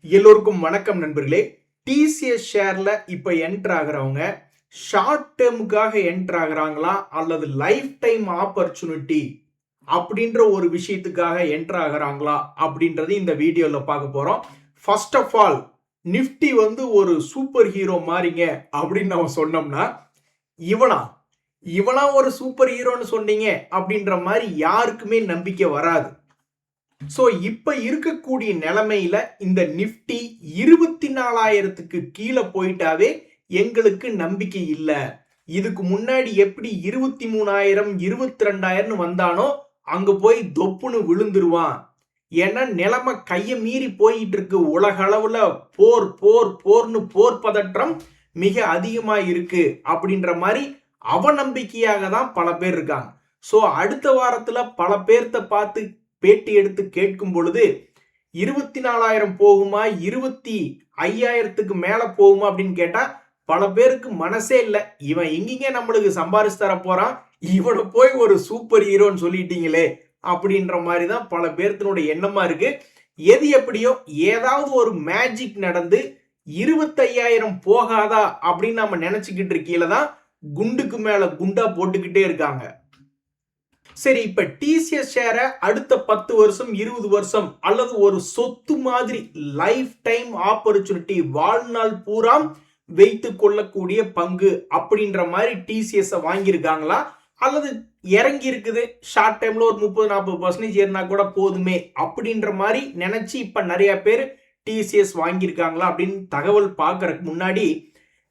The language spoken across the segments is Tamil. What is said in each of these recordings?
எல்லோருக்கும் வணக்கம் நண்பர்களே. டிசிஎஸ் ஷேர்ல இப்ப என்டர் ஆகுறவங்க ஷார்ட் டேர்முக்காக என்டர் ஆகுறாங்களா அல்லது லைஃப் டைம் ஆப்பர்ச்சுனிட்டி அப்படின்ற ஒரு விஷயத்துக்காக என்டர் ஆகுறாங்களா அப்படின்றது இந்த வீடியோல பார்க்க போறோம். ஃபர்ஸ்ட் ஆஃப் ஆல், நிஃப்டி ஒரு சூப்பர் ஹீரோ மாறிங்க அப்படின்னு நம்ம சொன்னோம்னா, இவனா ஒரு சூப்பர் ஹீரோன்னு சொன்னீங்க அப்படின்ற மாதிரி யாருக்குமே நம்பிக்கை வராது. சோ இப்ப இருக்கக்கூடிய நிலைமையில இந்த நிப்டி 24,000க்கு கீழே போயிட்டாவே எங்களுக்கு நம்பிக்கை இல்ல. இதுக்கு முன்னாடி எப்படி 23,000 22,000 வந்தானோ அங்க போய் தொப்புன்னு விழுந்துருவான். ஏன்னா நிலைமை கைய மீறி போயிட்டு இருக்கு. உலக அளவுல போர் போர் போர்னு போர் பதற்றம் மிக அதிகமா இருக்கு அப்படின்ற மாதிரி அவநம்பிக்கையாக தான் பல பேர் இருக்காங்க. சோ அடுத்த வாரத்துல பல பேர்த்த பார்த்து பேட்டி எடுத்து கேட்கும் பொழுது 24,000 போகுமா, 25,000க்கு மேல போகுமா அப்படின்னு கேட்டா பல பேருக்கு மனசே இல்ல. இவன் எங்கீங்க நம்மளுக்கு சம்பாரிச்சு தர போறான், இவனை போய் ஒரு சூப்பர் ஹீரோன்னு சொல்லிட்டீங்களே அப்படின்ற மாதிரி தான் பல பேர்த்தினுடைய எண்ணமா இருக்கு. எது எப்படியோ ஏதாவது ஒரு மேஜிக் நடந்து 25,000 போகாதா அப்படின்னு நம்ம நினைச்சுக்கிட்டு இருக்கீல தான் குண்டுக்கு மேல குண்டா போட்டுக்கிட்டே இருக்காங்க. சரி, இப்ப டிசிஎஸ் ஷேர அடுத்த 10 வருஷம் 20 வருஷம் அல்லது ஒரு சொத்து மாதிரி லைஃப் டைம் ஆப்பர்ச்சுனிட்டி வாழ்நாள் பூரா வைத்துக் கொள்ளக்கூடிய பங்கு அப்படின்ற மாதிரி டிசிஎஸ் வாங்கியிருக்காங்களா அல்லது இறங்கி இருக்குது ஷார்ட் டைம்ல ஒரு 30-40% ஏறினா கூட போதுமே அப்படின்ற மாதிரி நினைச்சு இப்ப நிறைய பேர் டிசிஎஸ் வாங்கியிருக்காங்களா அப்படின்னு தகவல் பார்க்கறதுக்கு முன்னாடி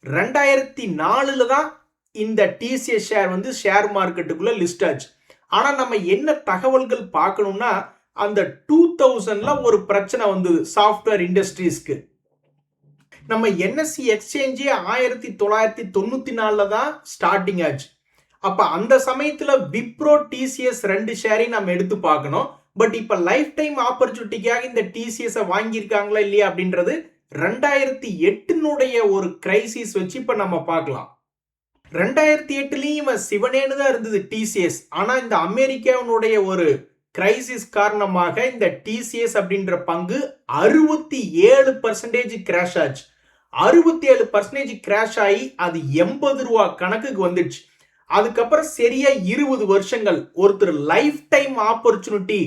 2004 தான் இந்த டிசிஎஸ் ஷேர் ஷேர் மார்க்கெட்டுக்குள்ள லிஸ்ட் ஆச்சு. ஆனா நம்ம என்ன தகவல்கள் பார்க்கணும்னா, அந்த 2000ல ஒரு பிரச்சனை வந்தது சாஃப்ட்வேர் இண்டஸ்ட்ரீஸ்க்கு. நம்ம என்எஸ்சி எக்ஸ்சேஞ்சே 1994ல தான் ஸ்டார்டிங் ஆச்சு. அப்ப அந்த சமயத்துல விப்ரோ டிசிஎஸ் 2 ஷேரையும் நம்ம எடுத்து பார்க்கணும். பட் இப்ப லைஃப் டைம் ஆப்பர்ச்சுனிட்டிக்காக இந்த டிசிஎஸ் வாங்கியிருக்காங்களா இல்லையா அப்படின்றது 2008 ஒரு கிரைசிஸ் வச்சு இப்ப நம்ம பார்க்கலாம். 2008லயும் இவன் சிவனேன்னு தான் இருந்தது டிசிஎஸ். ஆனா இந்த அமெரிக்காவினுடைய ஒரு கிரைசிஸ் காரணமாக இந்த டிசிஎஸ் அப்படின்ற பங்கு 67% கிராஷ் ஆச்சு. 67% கிராஷ் ஆகி அது 80 ரூபா கணக்குக்கு வந்துடுச்சு. அதுக்கப்புறம் சரியா 20 வருஷங்கள் ஒருத்தர் லைஃப் டைம் ஆப்பர்ச்சுனிட்டி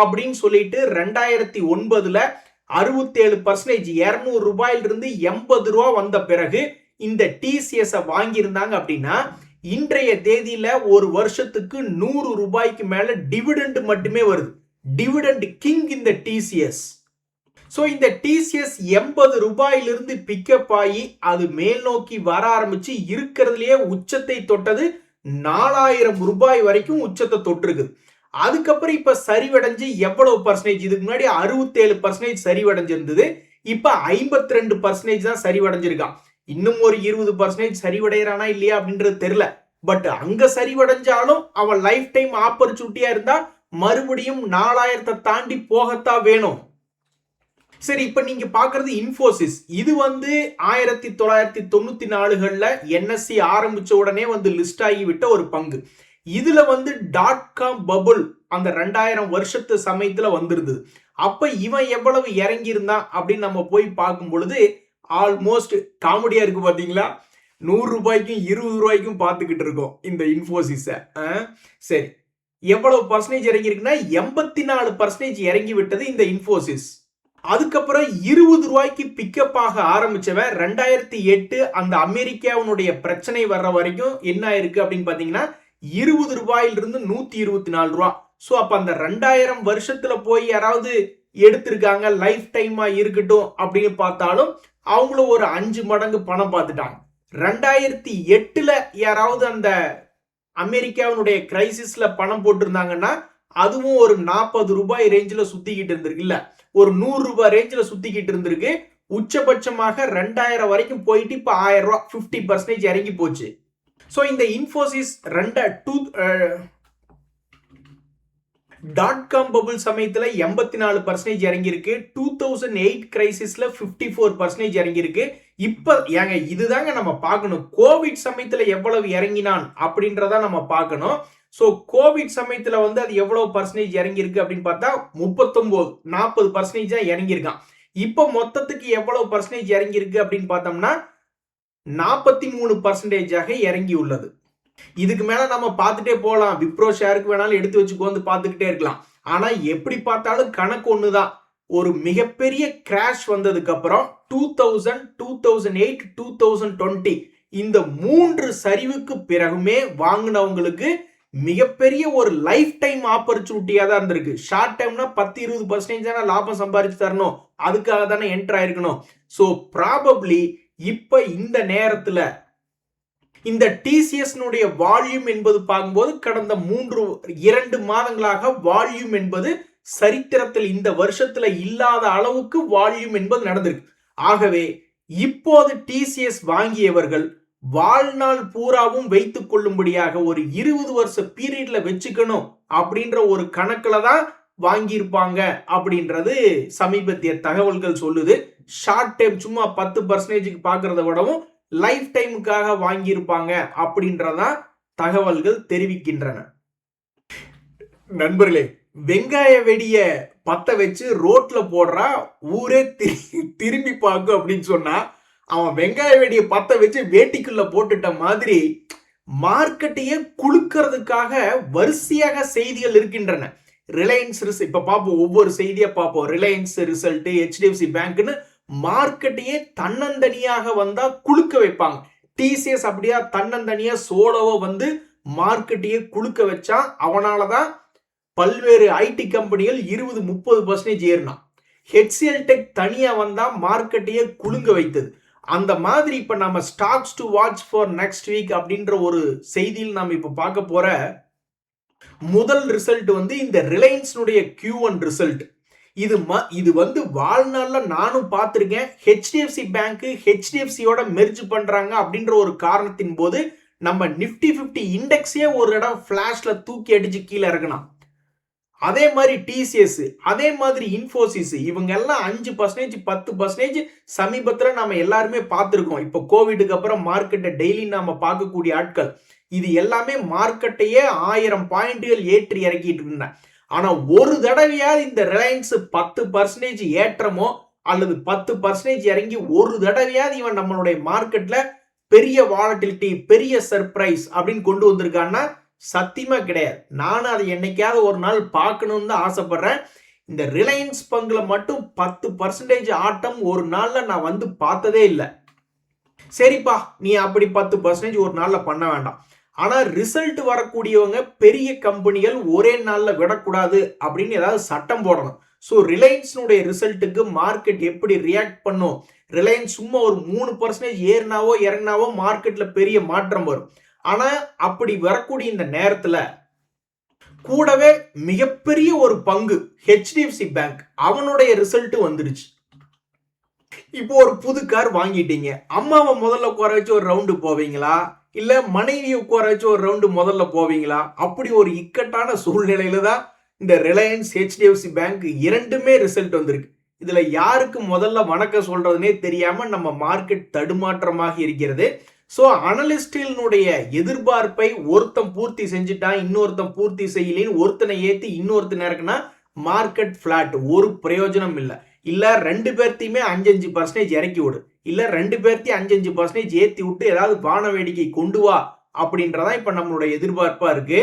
அப்படின்னு சொல்லிட்டு 2009ல 67% 200 ரூபாயிலிருந்து 80 ரூபா வந்த பிறகு இந்த டிசிஎஸ் வாங்கியிருந்தாங்க அப்படின்னா இன்றைய தேதியில ஒரு வருஷத்துக்கு 100 ரூபாய்க்கு மேல டிவிடெண்ட் மட்டுமே வருது. டிவிடெண்ட் கிங் இந்த டிசிஎஸ். சோ இந்த டிசிஎஸ் 80 ரூபாயிலிருந்து பிக்கப் ஆகி அது மேல் நோக்கி வர ஆரம்பிச்சு இருக்கிறதுலயே உச்சத்தை தொட்டது 4,000 ரூபாய் வரைக்கும் உச்சத்தை தொட்டிருக்கு. அதுக்கப்புறம் இப்ப சரிவடைஞ்சு எவ்வளவு பர்சன்டேஜ்? இதுக்கு முன்னாடி 67% சரிவடைஞ்சிருந்தது. இப்ப 52% தான் சரிவடைஞ்சிருக்கான். இன்னும் ஒரு 20% சரிவடைகிறானா இல்லையா அப்படின்றது தெரியல. பட் அங்க சரிவடைஞ்சாலும் அவன் லைஃப் டைம் ஆப்பர்ச்சுனிட்டியா இருந்தா மறுபடியும் 4,000 தாண்டி போகத்தான் வேணும். சரி, இப்ப நீங்க பாக்குறது இன்ஃபோசிஸ். இது 1994கள்ல என்எஸ்சி ஆரம்பிச்ச உடனே லிஸ்ட் ஆகிவிட்ட ஒரு பங்கு. இதுல .com பபுள் அந்த 2000 வருஷத்து சமயத்துல வந்திருந்தது. அப்ப இவன் எவ்வளவு இறங்கி இருந்தான் அப்படின்னு நம்ம போய் பார்க்கும் பொழுது ஆல்மோஸ்ட் காமெடியா இருக்கு. பாத்தீங்களா, 100 ரூபாய்க்கும் 20 ரூபாய்க்கும் பார்த்துக்கிட்டு இருக்கோம் இந்த இன்ஃபோசிஸ. சரி, எவ்வளவு பர்சன்டேஜ் இறங்கி இருக்குன்னா 84% இறங்கி விட்டது இந்த இன்ஃபோசிஸ். அதுக்கப்புறம் 20 ரூபாய்க்கு பிக்கப் ஆக ஆரம்பிச்சவன் 2008 அந்த அமெரிக்காவுடைய பிரச்சனை வர்ற வரைக்கும் என்ன இருக்கு அப்படின்னு பாத்தீங்கன்னா 20 ரூபாயிலிருந்து 124 ரூபாய். சோ அப்ப அந்த 2000 வருஷத்துல போய் யாராவது எடுத்திருக்காங்க லைஃப் டைமா இருக்கட்டும் அப்படின்னு பார்த்தாலும் அவங்களும் ஒரு 5 மடங்கு பணம் பார்த்துட்டாங்க. 2008ல யாராவது அந்த அமெரிக்காவினுடைய கிரைசிஸ்ல பணம் போட்டிருந்தாங்கன்னா அதுவும் ஒரு 40 ரூபாய் ரேஞ்சில் சுத்திக்கிட்டு இருந்திருக்கு, இல்ல ஒரு 100 ரூபாய் ரேஞ்சில் சுத்திக்கிட்டு இருந்திருக்கு. உச்சபட்சமாக 2000 வரைக்கும் போயிட்டு இப்ப 1000 ரூபாய் 50% இறங்கி போச்சு. சோ இந்த இன்ஃபோசிஸ் .com பபுள் சமயத்துல 84% இறங்கி இருக்கு. 2008 கிரைசிஸ்ல 54% இறங்கி இருக்கு. இப்ப ஏங்க இதுதாங்க நம்ம பார்க்கணும். கோவிட் சமயத்துல எவ்வளவு இறங்கினான் அப்படின்றத நம்ம பார்க்கணும். சோ கோவிட் சமயத்துல அது எவ்வளவு பர்சன்டேஜ் இறங்கி இருக்கு அப்படின்னு பார்த்தா 39-40% தான் இறங்கி இருக்கான். இப்ப மொத்தத்துக்கு எவ்வளவு பர்சன்டேஜ் இறங்கி இருக்கு அப்படின்னு பார்த்தோம்னா 43% இறங்கி உள்ளது. இதுக்கு மேல நம்ம பார்த்துட்டே போலாம். விப்ரோ ஷேருக்கு வேணாலும் எடுத்து வச்சுக்கோ வந்து பார்த்துக்கிட்டே இருக்கலாம். ஆனா எப்படி பார்த்தாலும் கணக்கு ஒண்ணுதான். ஒரு மிகப்பெரிய கிராஷ் வந்ததுக்கு அப்புறம் 2000, 2008, 2020 இந்த 3 சரிவுக்கு பிறகுமே வாங்கினவங்களுக்கு மிகப்பெரிய ஒரு லைஃப் டைம் ஆப்பர்ச்சுனிட்டியா தான் இருந்திருக்கு. ஷார்ட் டைம்னா 10-20% தானே லாபம் சம்பாதிச்சு தரணும், அதுக்காக தானே என்டர் ஆயிருக்கணும். ஸோ ப்ராபப்ளி இப்ப இந்த நேரத்துல இந்த டிசிஎஸ் வால்யூம் என்பது பார்க்கும்போது கடந்த 2 மாதங்களாக வால்யூம் என்பது சரித்திரத்தில் இந்த வருஷத்துல இல்லாத அளவுக்கு வால்யூம் என்பது நடந்திருக்கு. ஆகவே இப்போது டிசிஎஸ் வாங்கியவர்கள் வாழ்நாள் பூராவும் வைத்துக் கொள்ளும்படியாக ஒரு 20 வருஷ பீரியட்ல வச்சுக்கணும் அப்படின்ற ஒரு கணக்குல தான் வாங்கியிருப்பாங்க அப்படின்றது சமீபத்திய தகவல்கள் சொல்லுது. ஷார்ட் டைம் சும்மா 10% பார்க்கறத விடவும் லைஃப் டைமுக்காக வாங்கியிருப்பாங்க அப்படின்றதான் தகவல்கள் தெரிவிக்கின்றன. நண்பர்களே, வெங்காய வெடிய பத்த வச்சு ரோட்ல போடுறா ஊரே திரும்பி பார்க்கும் அப்படின்னு சொன்னா அவன் வெங்காய வெடியை பத்த வச்சு வேட்டிக்குள்ள போட்டுட்ட மாதிரி மார்க்கெட்டையே குலுக்கிறதுக்காக வரிசையாக செய்திகள் இருக்கின்றன. ரிலையன்ஸ் இப்ப பார்ப்போம், ஒவ்வொரு செய்தியா பார்ப்போம். ரிலையன்ஸ் ரிசல்ட், HDFC பேங்க்னு மார்க்கெட்டையே தன்னந்தனியாக வந்தா குலுக்க வைப்பாங்க. டிசிஎஸ் அப்படியா தன்னந்தனியா சோலோவா வந்து மார்க்கெட்டையே குலுக்க வச்சா அவனாலதான் பல்வேறு ஐடி கம்பெனிகள் 20-30% ஏறினான். HCL டெக் தனியா வந்தா மார்க்கெட்டையே குலுங்க வைத்தது. அந்த மாதிரி இப்ப நம்ம stocks to watch for next week அப்படின்ற ஒரு செய்தியில் நாம் இப்ப பார்க்க போற முதல் ரிசல்ட் வந்து இந்த ரிலையன்ஸ் Q1 ரிசல்ட். இது வந்து வாழ்நாள்ல நானும் பார்த்திருக்கேன். HDFC பேங்க் HDFCயோட மெர்ஜ் பண்றாங்க அப்படின்ற ஒரு காரணத்தின் போது நம்ம நிப்டி 50 இண்டெக்ஸே ஒரு இடம் பிளாஷ்ல தூக்கி அடிச்சு கீழே இறங்கணும். அதே மாதிரி டிசிஎஸ், அதே மாதிரி இன்ஃபோசிஸ், இவங்க எல்லாம் 5%, 10% சமீபத்தில் நம்ம எல்லாருமே பார்த்துருக்கோம். இப்போ கோவிடுக்கு அப்புறம் மார்க்கெட்டை டெய்லி நாம பார்க்கக்கூடிய ஆட்கள் இது எல்லாமே மார்க்கெட்டையே 1000 பாயிண்ட்கள் ஏற்றி இறக்கிட்டு இருந்தேன். ஆனா ஒரு தடவையாவது இந்த ரிலையன்ஸ் 10% ஏற்றமோ அல்லது 10% இறங்கி ஒரு தடவையாவது இவன் நம்மளுடைய மார்க்கெட்ல பெரிய வாலட்டிலிட்டி, பெரிய சர்ப்ரைஸ் அப்படின்னு கொண்டு வந்திருக்கான்னா சத்தியமா கிடையாது. நானும் அதை என்னைக்காவது ஒரு நாள் பார்க்கணும்னு தான் ஆசைப்படுறேன். இந்த ரிலையன்ஸ் பங்குல மட்டும் 10% ஆட்டம் ஒரு நாள்ல நான் வந்து பார்த்ததே இல்லை. சரிப்பா, நீ அப்படி 10% ஒரு நாள்ல பண்ண வேண்டாம். ஆனா ரிசல்ட் வரக்கூடியவங்க பெரிய கம்பெனிகள் ஒரே நாள்ல விடக்கூடாது அப்படின்னு ஏதாவது சட்டம் போடணும். ஸோ ரிலையன்ஸினுடைய ரிசல்ட்டுக்கு மார்க்கெட் எப்படி ரியாக்ட் பண்ணும்? ரிலையன்ஸ் சும்மா ஒரு 3% ஏறினாவோ இறங்கினாவோ மார்க்கெட்ல பெரிய மாற்றம் வரும். ஆனா அப்படி வரக்கூடிய இந்த நேரத்துல கூடவே மிகப்பெரிய ஒரு பங்கு HDFC பேங்க் அவனுடைய ரிசல்ட் வந்துருச்சு. இப்போ ஒரு புது கார் வாங்கிட்டீங்க. அம்மாவை முதல்ல உட்கார வச்சு ஒரு ரவுண்டு போவீங்களா, இல்ல மனைவியை உட்கார வச்சு ஒரு ரவுண்டு முதல்ல போவீங்களா? அப்படி ஒரு இக்கட்டான சூழ்நிலையில தான் இந்த ரிலையன்ஸ் HDFC பேங்க் இரண்டுமே ரிசல்ட் வந்திருக்கு. இதுல யாருக்கு முதல்ல வணக்கம் சொல்றதுனே தெரியாம நம்ம மார்க்கெட் தடுமாற்றமாக இருக்கிறது. ஸோ அனலிஸ்டினுடைய எதிர்பார்ப்பை ஒருத்தன் பூர்த்தி செஞ்சுட்டான், இன்னொருத்தன் பூர்த்தி செய்யலின்னு ஒருத்தனை ஏற்றி இன்னொருத்தனை இறக்குனா மார்க்கெட் ஃபிளாட், ஒரு பிரயோஜனம் இல்லை. இல்லை 2 பேர்த்தையுமே 5-5% இறக்கி விடு, இல்லை 2 பேர்த்தையும் 5-5% ஏற்றி விட்டு ஏதாவது வான வேடிக்கை கொண்டு வா அப்படின்றதான் இப்போ நம்மளுடைய எதிர்பார்ப்பாக இருக்கு.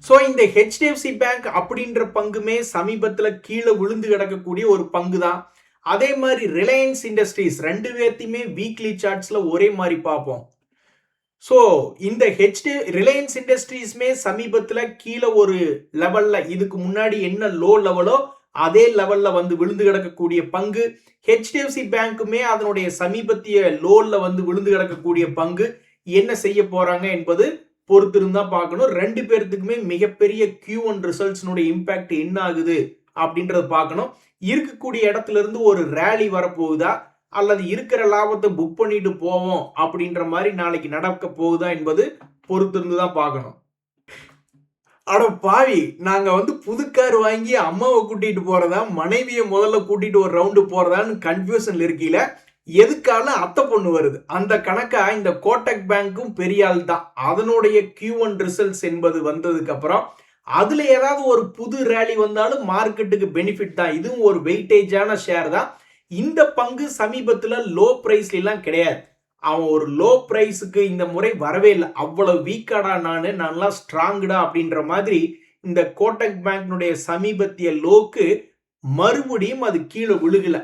ஸோ இந்த HDFC பேங்க் அப்படின்ற பங்குமே சமீபத்தில் கீழே விழுந்து கிடக்கக்கூடிய ஒரு பங்கு தான். அதே மாதிரி ரிலையன்ஸ் இண்டஸ்ட்ரீஸ் 2 பேர்த்தையுமே வீக்லி சார்ட்ஸ்ல ஒரே மாதிரி பார்ப்போம். ஸோ இந்த ரிலையன்ஸ் இண்டஸ்ட்ரீஸ்மே சமீபத்தில் கீழே ஒரு லெவல்ல இதுக்கு முன்னாடி என்ன லோ லெவலோ அதே லெவல்ல வந்து விழுந்து கிடக்கக்கூடிய பங்கு. HDFC பேங்க்குமே அதனுடைய சமீபத்திய லோல்ல வந்து விழுந்து கிடக்கக்கூடிய பங்கு. என்ன செய்ய போறாங்க என்பது பொறுத்திருந்தா பார்க்கணும். 2 பேர்த்துக்குமே மிகப்பெரிய Q1 ரிசல்ட்ஸ்னுடைய இம்பாக்ட் என்ன ஆகுது அப்படின்றத பார்க்கணும். இருக்கக்கூடிய இடத்துல இருந்து ஒரு ரேலி வரப்போகுதா அல்லது இருக்கிற லாபத்தை புக் பண்ணிட்டு போவோம் அப்படின்ற மாதிரி நாளைக்கு நடக்க போகுதா என்பது பொறுத்திருந்து தான் பார்க்கணும். அட பாவி, நாங்க வந்து புது கார் வாங்கி அம்மாவை கூட்டிட்டு போறதா மனைவியை முதல்ல கூட்டிட்டு ஒரு ரவுண்டு போறதான்னு கன்ஃபியூஷன்ல இருக்கீல. எதுக்கால அத்தை பொண்ணு வருது அந்த கணக்கா இந்த கோட்டக் பேங்க்கும் பெரிய ஆள் தான். அதனுடைய Q1 ரிசல்ட்ஸ் என்பது வந்ததுக்கு அப்புறம் அதுல ஏதாவது ஒரு புது ரேலி வந்தாலும் மார்க்கெட்டுக்கு பெனிஃபிட் தான். இதுவும் ஒரு வெயிட்டேஜான ஷேர் தான். இந்த பங்கு சமீபத்துல லோ பிரைஸ்ல எல்லாம் கிடையாது. அவன் ஒரு லோ பிரைஸுக்கு இந்த முறை வரவே இல்லை. அவ்வளவு வீக்காடா நல்லா ஸ்ட்ராங்கடா அப்படின்ற மாதிரி இந்த கோட்டக் பேங்க்னுடைய சமீபத்திய லோக்கு மறுபடியும் அது கீழே விழுகல,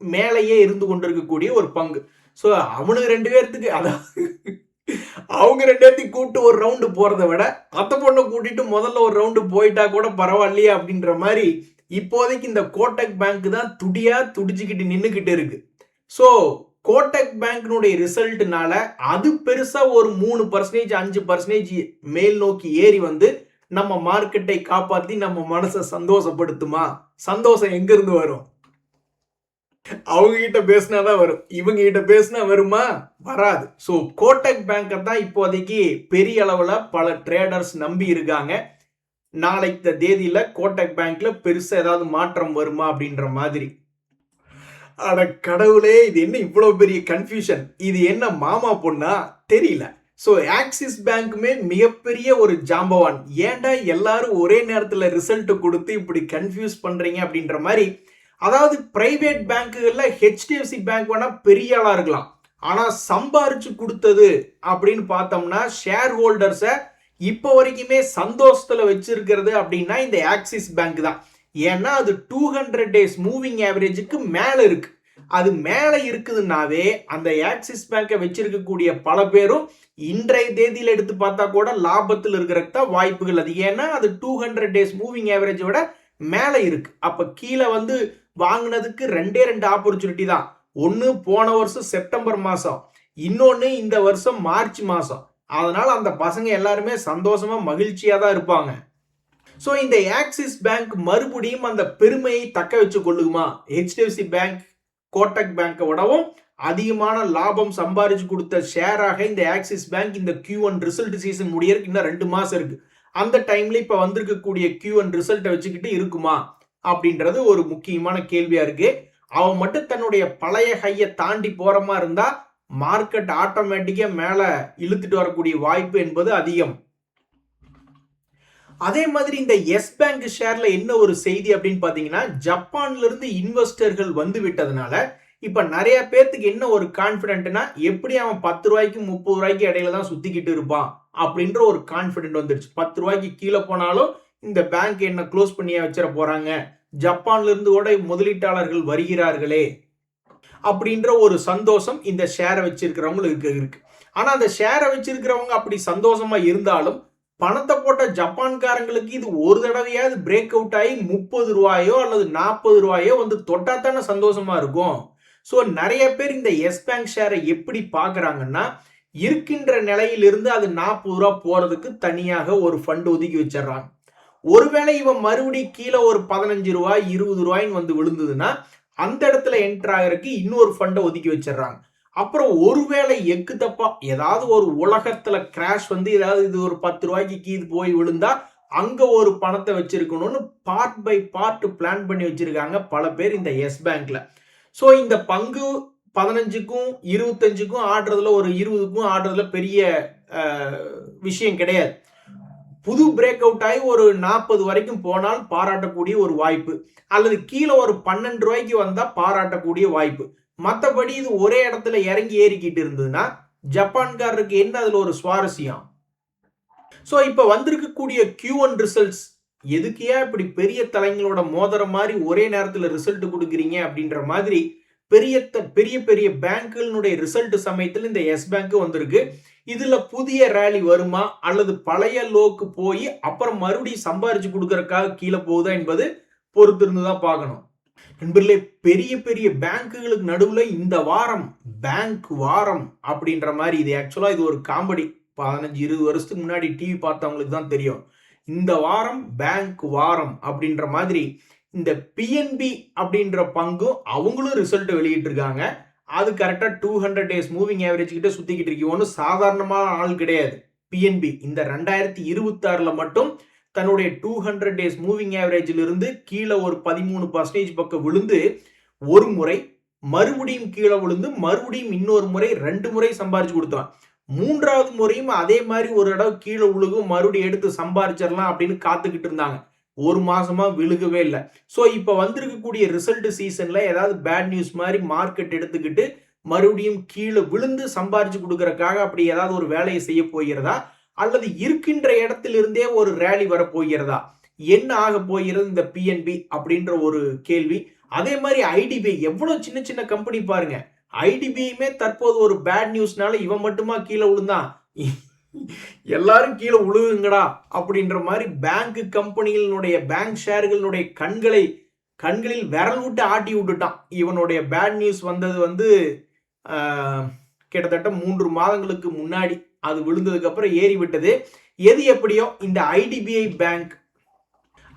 மேலேயே இருந்து கொண்டிருக்கக்கூடிய ஒரு பங்கு. ஸோ அவனுக்கு 2 பேர்த்துக்கு, அதாவது அவங்க 2 பேர்த்தையும் கூப்பிட்டு ஒரு ரவுண்டு போறதை விட அத்தை பொண்ணை கூட்டிட்டு முதல்ல ஒரு ரவுண்டு போயிட்டா கூட பரவாயில்லையே அப்படின்ற மாதிரி இப்போதைக்கு இந்த கோட்டக் பேங்க் தான் துடியா துடிச்சுக்கிட்டு நின்றுக்கிட்டு இருக்கு. ஸோ கோட்டக் பேங்க்னுடைய ரிசல்ட்னால அது பெருசா ஒரு 3% 5% மேல் நோக்கி ஏறி வந்து நம்ம மார்க்கெட்டை காப்பாத்தி நம்ம மனசை சந்தோஷப்படுத்துமா? சந்தோஷம் எங்க இருந்து வரும்? அவங்க கிட்ட பேசினாதான் வரும். இவங்க கிட்ட பேசினா வருமா? வராது. ஸோ கோட்டக் பேங்கை தான் இப்போதைக்கு பெரிய அளவுல பல ட்ரேடர்ஸ் நம்பி இருக்காங்க. நாளைக்கு தேதியில கோட்டக் பேங்க்ல பெருசா ஏதாவது மாற்றம் வருமா அப்படின்ற மாதிரி. அட கடவுளே, இது என்ன இவ்வளவு பெரிய கன்ஃபியூஷன்? இது என்ன மாமா பொண்ணா? தெரியல. ஸோ ஆக்சிஸ் பேங்க்குமே மிகப்பெரிய ஒரு ஜாம்பவான். ஏன்டா எல்லாரும் ஒரே நேரத்தில் ரிசல்ட் கொடுத்து இப்படி கன்ஃபியூஸ் பண்றீங்க அப்படின்ற மாதிரி. அதாவது பிரைவேட் பேங்க்குகள்ல ஹெச்டிஎஃப்சி பேங்க் வேணா பெரிய ஆளா இருக்கலாம், ஆனா சம்பாரிச்சு கொடுத்தது அப்படின்னு பார்த்தோம்னா ஷேர் ஹோல்டர்ஸை இப்போ வரைக்குமே சந்தோஷத்துல வச்சிருக்கிறது அப்படின்னா இந்த ஆக்சிஸ் பேங்க் தான். ஏன்னா அது 200 டேஸ் மூவிங் ஆவரேஜுக்கு மேல இருக்கு. அது மேல இருக்குதுன்னாவே அந்த ஆக்சிஸ் பேங்கை வச்சிருக்கக்கூடிய பல பேரும் இன்றைய தேதியில் எடுத்து பார்த்தா கூட லாபத்தில் இருக்கிறதுக்கு தான் வாய்ப்புகள் அது. ஏன்னா அது 200 டேஸ் மூவிங் ஆவரேஜை விட மேல இருக்கு. அப்ப கீழே வந்து வாங்கினதுக்கு 2 ஆப்பர்ச்சுனிட்டி தான். ஒன்னு போன வருஷம் செப்டம்பர் மாசம், இன்னொன்னு இந்த வருஷம் மார்ச் மாசம். அதனால அந்த பசங்க எல்லாருமே சந்தோஷமா மகிழ்ச்சியா தான் இருப்பாங்க. ஸோ இந்த ஆக்சிஸ் பேங்க் மறுபடியும் அந்த பெருமையை தக்க வச்சு கொள்ளுமா? ஹெச்டிஎஃப்சி பேங்க் கோட்டக் பேங்கை விடவும் அதிகமான லாபம் சம்பாரிச்சு கொடுத்த ஷேராக இந்த ஆக்சிஸ் பேங்க் இந்த Q1 ரிசல்ட் சீசன் முடியறதுக்கு இன்னும் 2 மாசம் இருக்கு. அந்த டைம்ல இப்ப வந்திருக்கக்கூடிய Q1 ரிசல்ட்டை வச்சுக்கிட்டு இருக்குமா அப்படின்றது ஒரு முக்கியமான கேள்வியா இருக்கு. அவன் மட்டும் தன்னுடைய பழைய ஹையை தாண்டி போற மாதிரி இருந்தா மார்க்கெட் ஆட்டோமேட்டிக்கா மேல இழுத்துட்டு வரக்கூடிய வாய்ப்பு என்பது அதிகம். அதே மாதிரி இந்த எஸ் பேங்க் ஷேர்ல என்ன ஒரு செய்தி அப்படின்னு பாத்தீங்கன்னா, ஜப்பான்ல இருந்து இன்வெஸ்டர்கள் வந்து விட்டதுனால இப்ப நிறைய பேர்த்துக்கு என்ன ஒரு கான்பிடென்ட்னா, எப்படி அவன் 10 ரூபாய்க்கு 30 ரூபாய்க்கு இடையில தான் சுத்திக்கிட்டு இருப்பான் அப்படின்ற ஒரு கான்பிடென்ட் வந்துருச்சு. 10 ரூபாய்க்கு கீழே போனாலும் இந்த பேங்க் என்ன க்ளோஸ் பண்ணியா வச்சிட போறாங்க, ஜப்பான்ல இருந்து கூட முதலீட்டாளர்கள் வருகிறார்களே அப்படின்ற ஒரு சந்தோஷம் இந்த ஷேரை வச்சிருக்கிறவங்களுக்கு இருக்கு. ஆனா அந்த ஷேரை வச்சிருக்கிறவங்க அப்படி சந்தோஷமா இருந்தாலும் பணத்தை போட்ட ஜப்பான்காரங்களுக்கு இது ஒரு தடவையாவது பிரேக் அவுட் ஆகி 30 ரூபாயோ அல்லது 40 ரூபாயோ வந்து தொட்டா தானே சந்தோஷமா இருக்கும். ஸோ நிறைய பேர் இந்த எஸ் பேங்க் ஷேரை எப்படி பார்க்குறாங்கன்னா, இருக்கின்ற நிலையிலிருந்து அது 40 ரூபா போறதுக்கு தனியாக ஒரு ஃபண்ட் ஒதுக்கி வச்சிடறாங்க. ஒருவேளை இவன் மறுபடியும் கீழே ஒரு 15 ரூபாய் 20 ரூபாய்ன்னு வந்து விழுந்ததுன்னா அந்த இடத்துல என்டர் ஆகிறதுக்கு இன்னொரு ஃபண்டை ஒதுக்கி வச்சிடறாங்க. அப்புறம் ஒருவேளை எக்கு தப்பா ஏதாவது ஒரு உலகத்துல கிராஷ் வந்து ஏதாவது இது ஒரு 10 ரூபாய்க்கு கீழ் போய் விழுந்தா அங்க ஒரு பணத்தை வச்சிருக்கணும்னு பார்ட் பை பார்ட் பிளான் பண்ணி வச்சிருக்காங்க பல பேர் இந்த எஸ் பேங்க்ல. ஸோ இந்த பங்கு 15க்கும் 25க்கும் ஆடுறதுல ஒரு 20க்கும் ஆடுறதுல பெரிய விஷயம் கிடையாது. புது பிரேக் அவுட் ஆகி ஒரு 40 வரைக்கும் போனால் பாராட்டக்கூடிய ஒரு வாய்ப்பு, அல்லது கீழே ஒரு 12 ரூபாய்க்கு வந்தா பாராட்டக்கூடிய வாய்ப்பு. மற்றபடி இது ஒரே இடத்துல இறங்கி ஏறிக்கிட்டு இருந்ததுன்னா ஜப்பான்காரருக்கு என்ன அதுல ஒரு சுவாரஸ்யம்? ஸோ இப்போ வந்திருக்கக்கூடிய Q1 ரிசல்ட்ஸ் எதுக்கியா இப்படி பெரிய தலைங்களோட மோதிர மாதிரி ஒரே நேரத்தில் ரிசல்ட் கொடுக்குறீங்க அப்படின்ற மாதிரி பெரிய பெரிய பெரிய பேங்குகளுடைய ரிசல்ட் சமயத்தில் இந்த எஸ் பேங்க் வந்திருக்கு. இதுல புதிய ரேலி வருமா அல்லது பழைய லோக்கு போய் அப்புறம் மறுபடியும் சம்பாரிச்சு கொடுக்கறதுக்காக கீழே போகுதா என்பது பொறுத்திருந்து தான் பார்க்கணும். நண்பர்களே, பெரிய பெரிய பேங்குகளுக்கு நடுவில் இந்த வாரம் பேங்க் வாரம் அப்படின்ற மாதிரி, இது ஆக்சுவலா இது ஒரு காமெடி. 15-20 வருஷத்துக்கு முன்னாடி டிவி பார்த்தவங்களுக்கு தான் தெரியும். இந்த வாரம் பேங்க் வாரம் அப்படின்ற மாதிரி இந்த பிஎன்பி அப்படின்ற பங்கும் அவங்களும் ரிசல்ட் வெளியிட்டு இருக்காங்க. அது கரெக்டா 200 டேஸ் மூவிங் ஆவரேஜ் கிட்ட சுத்திக்கிட்டு இருக்கு. ஒன்றும் சாதாரணமான ஆள் கிடையாது பிஎன்பி. இந்த 2026ல மட்டும் தன்னுடைய 200 டேஸ் மூவிங் ஆவரேஜில் இருந்து கீழே ஒரு 13% பக்கம் விழுந்து ஒரு முறை, மறுபடியும் கீழே விழுந்து மறுபடியும் இன்னொரு முறை, 2 முறை சம்பாரிச்சு கொடுத்தான். 3வது முறையும் அதே மாதிரி ஒரு இடம் கீழே விழுகும், மறுபடியும் எடுத்து சம்பாரிச்சிடலாம் அப்படின்னு காத்துக்கிட்டு இருந்தாங்க. ஒரு மாசமா விழுகவே இல்லை. ஸோ இப்போ வந்திருக்கக்கூடிய ரிசல்ட் சீசன்ல ஏதாவது பேட் நியூஸ் மாதிரி மார்க்கெட் எடுத்துக்கிட்டு மறுபடியும் கீழே விழுந்து சம்பாரிச்சு கொடுக்கறதுக்காக அப்படி ஏதாவது ஒரு வேலையை செய்ய போகிறதா, அல்லது இருக்கின்ற இடத்திலிருந்தே ஒரு ரேலி வரப்போகிறதா, என்ன ஆக போகிறது இந்த பிஎன்பி அப்படின்ற ஒரு கேள்வி. அதே மாதிரி ஐடிபிஐ எவ்வளவு சின்ன சின்ன கம்பெனி பாருங்க. ஐடிபிஐயுமே தற்போது ஒரு பேட் நியூஸ்னால இவன் மட்டுமா கீழே விழுந்தான், எல்லாரும் கீழே விழுகுங்கடா அப்படின்ற மாதிரி பேங்க் கம்பெனிகளுடைய பேங்க் ஷேர்களுடைய கண்களில் விரல் விட்டு ஆட்டி விட்டுட்டான். இவனுடைய பேட் நியூஸ் வந்தது கிட்டத்தட்ட 3 மாதங்களுக்கு முன்னாடி அது விழுந்ததுக்கு அப்புறம் ஏறி விட்டது. எது எப்படியோ இந்த ஐடிபிஐ பேங்க்,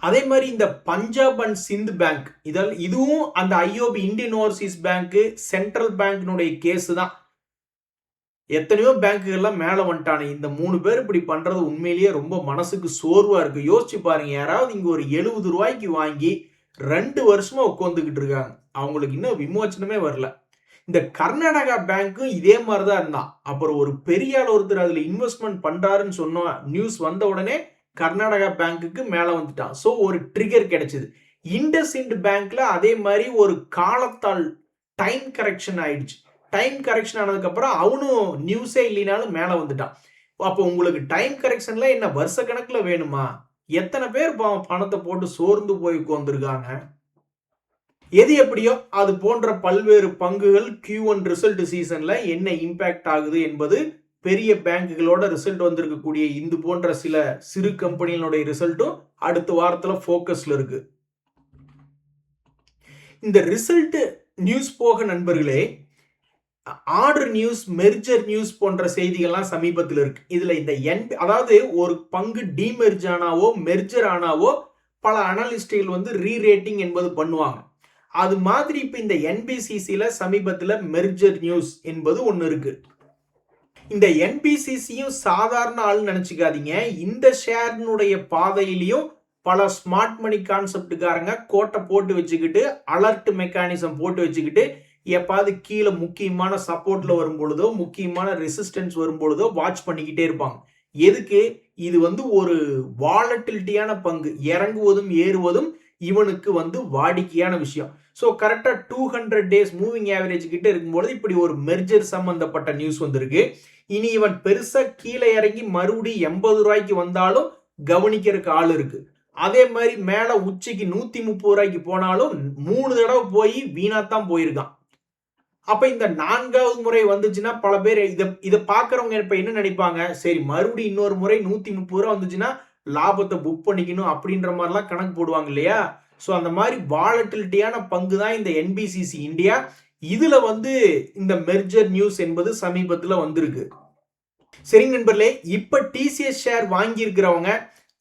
அதே மாதிரி இந்த பஞ்சாப் அண்ட் சிந்த் பேங்க், இதுவும் அந்த IOB Indian Overseas Bank Central பேங்க்னுடைய கேஸ் தான். எத்தனையோ பேங்க்குகள்லாம் மேலே வந்துட்டானே. இந்த 3 பேர் இப்படி பண்றது உண்மையிலேயே ரொம்ப மனசுக்கு சோர்வா இருக்கு. யோசிச்சு பாருங்க, யாராவது இங்க ஒரு 70 ரூபாய்க்கு வாங்கி 2 வருஷமா உட்காந்துக்கிட்டு இருக்காங்க, அவங்களுக்கு இன்னும் விமோச்சனமே வரல. இந்த கர்நாடகா பேங்க்கும் இதே மாதிரிதான் இருந்தான். அப்புறம் ஒரு பெரிய ஆள் ஒருத்தர் அதுல இன்வெஸ்ட்மெண்ட் பண்றாருன்னு சொன்ன நியூஸ் வந்த உடனே கர்நாடகா பேங்க்குக்கு மேல வந்துட்டான். ஸோ ஒரு ட்ரிகர் கிடைச்சது. இண்டஸ்இண்ட் பேங்க்ல அதே மாதிரி ஒரு காலத்தால் டைம் கரெக்ஷன் ஆயிடுச்சு. டைம் கரெக்ஷன் ஆனதுக்கு அப்புறம் அவனும் நியூஸே இல்லைனாலும் மேல வந்துட்டான். அப்போ உங்களுக்கு டைம் கரெக்ஷன்ல என்ன வருஷ கணக்குல வேணுமா? எத்தனை பேர் பணத்தை போட்டு சோர்ந்து போய் உட்கார்ந்துருக்காங்க. எது எப்படியோ அது போன்ற பல்வேறு பங்குகள் Q1 ரிசல்ட் சீசன்ல என்ன இம்பாக்ட் ஆகுது என்பது, பெரிய பேங்குகளோட ரிசல்ட் வந்திருக்கக்கூடிய இது போன்ற சில சிறு கம்பெனிகளுடைய ரிசல்ட்டும் அடுத்த வாரத்துல போக்கஸ்ல இருக்கு. இந்த ரிசல்ட் நியூஸ் போக நண்பர்களே, ஆர்டர் நியூஸ், மெர்ஜர் நியூஸ் போன்ற செய்திகள்லாம் சமீபத்தில் இருக்கு. இதுல இந்த அதாவது ஒரு பங்கு டிமெர்ஜ் ஆனாவோ மெர்ஜர் ஆனாவோ பல அனலிஸ்டுகள் ரீரேட்டிங் என்பது பண்ணுவாங்க. அது மாதிரி இப்ப இந்த என்பிசிசில சமீபத்தில் மெர்ஜர் நியூஸ் என்பது ஒன்னு இருக்கு. இந்த என்பிசிசியும் சாதாரண ஆள் நினைச்சுக்காதீங்க. இந்த ஷேர்னுடைய பாதையிலையும் பல ஸ்மார்ட் மணி கான்செப்டுக்காரங்க கோட்டை போட்டு வச்சுக்கிட்டு, அலர்ட் மெக்கானிசம் போட்டு வச்சுக்கிட்டு, எப்பாவது கீழே முக்கியமான சப்போர்ட்ல வரும் பொழுதோ முக்கியமான ரெசிஸ்டன்ஸ் வரும் பொழுதோ வாட்ச் பண்ணிக்கிட்டே இருப்பாங்க. எதுக்கு? இது ஒரு வாலட்டிலிட்டியான பங்கு, இறங்குவதும் ஏறுவதும் இவனுக்கு வாடிக்கையான விஷயம். ஸோ கரெக்டா 200 டேஸ் மூவிங் ஆவரேஜ் கிட்ட இருக்கும்போது இப்படி ஒரு மெர்ஜர் சம்பந்தப்பட்ட நியூஸ் வந்திருக்கு. இனி இவன் பெருசா கீழே இறங்கி மறுபடியும் 80 ரூபாய்க்கு வந்தாலும் கவனிக்கிறதுக்கு ஆள் இருக்கு. அதே மாதிரி மேல உச்சிக்கு 130 ரூபாய்க்கு போனாலும் 3 தடவை போய் வீணாத்தான் போயிருக்கான். அப்ப இந்த 4வது முறை வந்துச்சுன்னா பல பேர் இதை பாக்குறவங்க இப்ப என்ன நினைப்பாங்க, சரி மறுபடியும் இன்னொரு முறை 130 ரூபா வந்துச்சுன்னா லாபத்தை புக் பண்ணிக்கணும் அப்படின்ற மாதிரிலாம் கணக்கு போடுவாங்க இல்லையா? ஸோ அந்த மாதிரி வாலட்டிலிட்டியான பங்கு தான் இந்த என்பிசிசி இந்தியா. இதுல இந்த மெர்ஜர் நியூஸ் என்பது சமீபத்தில் வந்திருக்கு. சரி நண்பர்களே, இப்ப டிசிஎஸ் ஷேர் வாங்கி இருக்கிறவங்க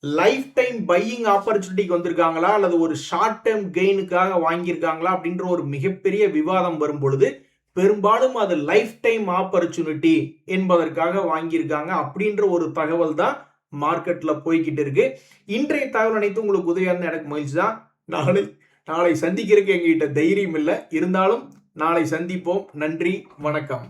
லைஃப் டைம் பையிங் ஆப்பர்ச்சுனிட்டிக்கு வந்திருக்காங்களா அல்லது ஒரு ஷார்ட் டேர்ம் கெயினுக்காக வாங்கியிருக்காங்களா அப்படின்ற ஒரு மிகப்பெரிய விவாதம் வரும் பொழுது பெரும்பாலும் அது லைஃப் டைம் ஆப்பர்ச்சுனிட்டி என்பதற்காக வாங்கியிருக்காங்க அப்படின்ற ஒரு தகவல் தான் மார்க்கெட்ல போய்கிட்டு இருக்கு. இன்றைய தகவல் அனைத்து உங்களுக்கு உதவியா இருந்தா எனக்கு மகிழ்ச்சி தான். நாளை சந்திக்கிறதுக்கு எங்ககிட்ட தைரியம் இல்லை, இருந்தாலும் நாளை சந்திப்போம். நன்றி, வணக்கம்.